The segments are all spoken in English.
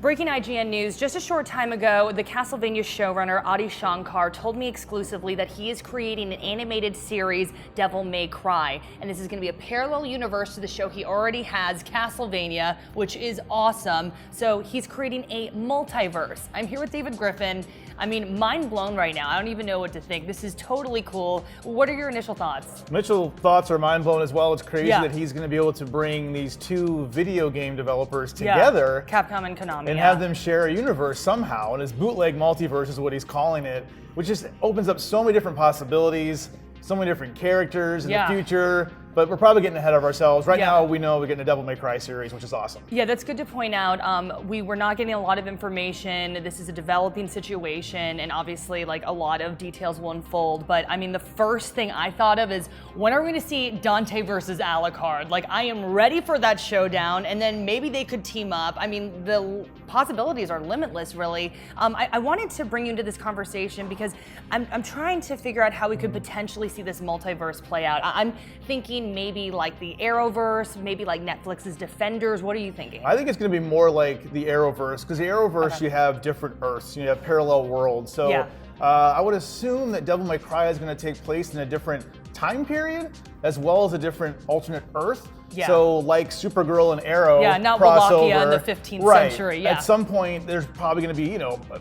Breaking IGN news, just a short time ago, the Castlevania showrunner Adi Shankar told me exclusively that he is creating an animated series, Devil May Cry, and this is going to be a parallel universe to the show he already has, Castlevania, which is awesome. So he's creating a multiverse. I'm here with David Griffin. I mean, mind blown right now. I don't even know what to think. This is totally cool. What are your initial thoughts? Initial thoughts are mind blown as well. It's crazy that he's going to be able to bring these two video game developers together. Capcom and Konami. And have them share a universe somehow. And his bootleg multiverse is what he's calling it, which just opens up so many different possibilities, so many different characters in the future. But we're probably getting ahead of ourselves. Right now, we know we're getting a Devil May Cry series, which is awesome. Yeah, that's good to point out. We were not getting a lot of information. This is a developing situation, and obviously, like, a lot of details will unfold. But I mean, the first thing I thought of is, when are we going to see Dante versus Alucard? Like, I am ready for that showdown, and then maybe they could team up. I mean, the possibilities are limitless, really. I wanted to bring you into this conversation because I'm trying to figure out how we could potentially see this multiverse play out. I'm thinking maybe like the Arrowverse, maybe like Netflix's Defenders. What are you thinking? I think it's going to be more like the Arrowverse, because the Arrowverse, you have different Earths, you have parallel worlds. So I would assume that Devil May Cry is going to take place in a different time period, as well as a different alternate Earth. So like Supergirl and Arrow not crossover. Wallachia in the 15th century. At some point, there's probably going to be,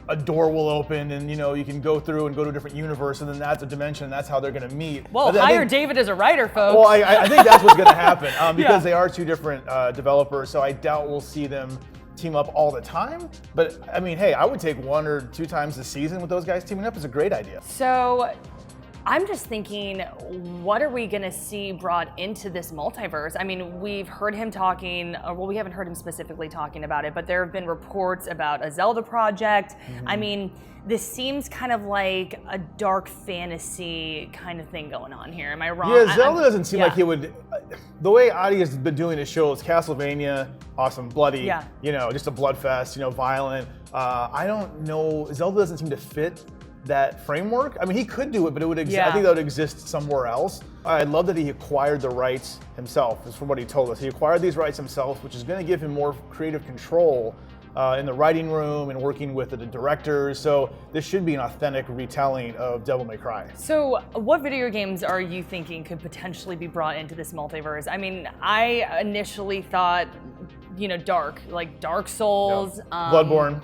a door will open, and you can go through and go to a different universe, and then that's a dimension, and that's how they're going to meet. Well, hire David as a writer, folks. Well, I think that's what's going to happen because they are two different developers, so I doubt we'll see them team up all the time. But I mean, hey, I would take 1 or 2 times this season with those guys teaming up. Is a great idea. So I'm just thinking, what are we gonna see brought into this multiverse? I mean, we've heard him talking, well, we haven't heard him specifically talking about it, but there have been reports about a Zelda project. I mean, this seems kind of like a dark fantasy kind of thing going on here. Am I wrong? Yeah, Zelda doesn't seem like he would. The way Adi has been doing his show is Castlevania, awesome, bloody, just a blood fest, violent. I don't know, Zelda doesn't seem to fit that framework. I mean, he could do it, but it would I think that would exist somewhere else. I love that he acquired the rights himself, is from what he told us. He acquired these rights himself, which is going to give him more creative control in the writing room and working with the directors. So this should be an authentic retelling of Devil May Cry. So what video games are you thinking could potentially be brought into this multiverse? I mean, I initially thought, like Dark Souls, Bloodborne.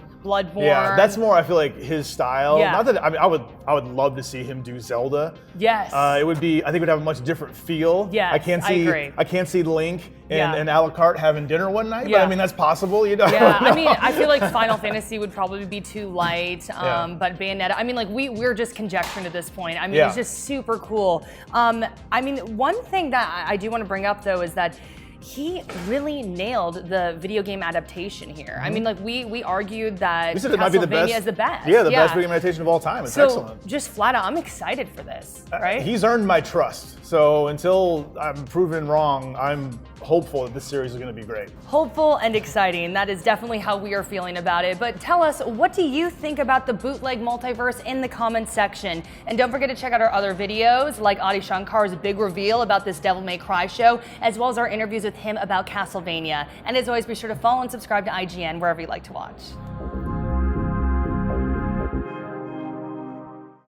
Yeah, that's more, I feel like, his style. Not that, I mean, I would love to see him do Zelda. Yes. It would be, I think it would have a much different feel. Yes, I agree. I can't see Link and Alucard having dinner one night, but I mean, that's possible, I mean, I feel like Final Fantasy would probably be too light, but Bayonetta, I mean, like, we're just conjecturing at this point. I mean, it's just super cool. I mean, one thing that I do want to bring up, though, is that he really nailed the video game adaptation here. I mean, like, we argued that Castlevania is the best. Yeah, the best video game adaptation of all time. It's excellent. Just flat out, I'm excited for this, right? He's earned my trust. So until I'm proven wrong, I'm hopeful that this series is going to be great. Hopeful and exciting. That is definitely how we are feeling about it. But tell us, what do you think about the bootleg multiverse in the comments section? And don't forget to check out our other videos, like Adi Shankar's big reveal about this Devil May Cry show, as well as our interviews with him about Castlevania. And as always, be sure to follow and subscribe to IGN wherever you like to watch.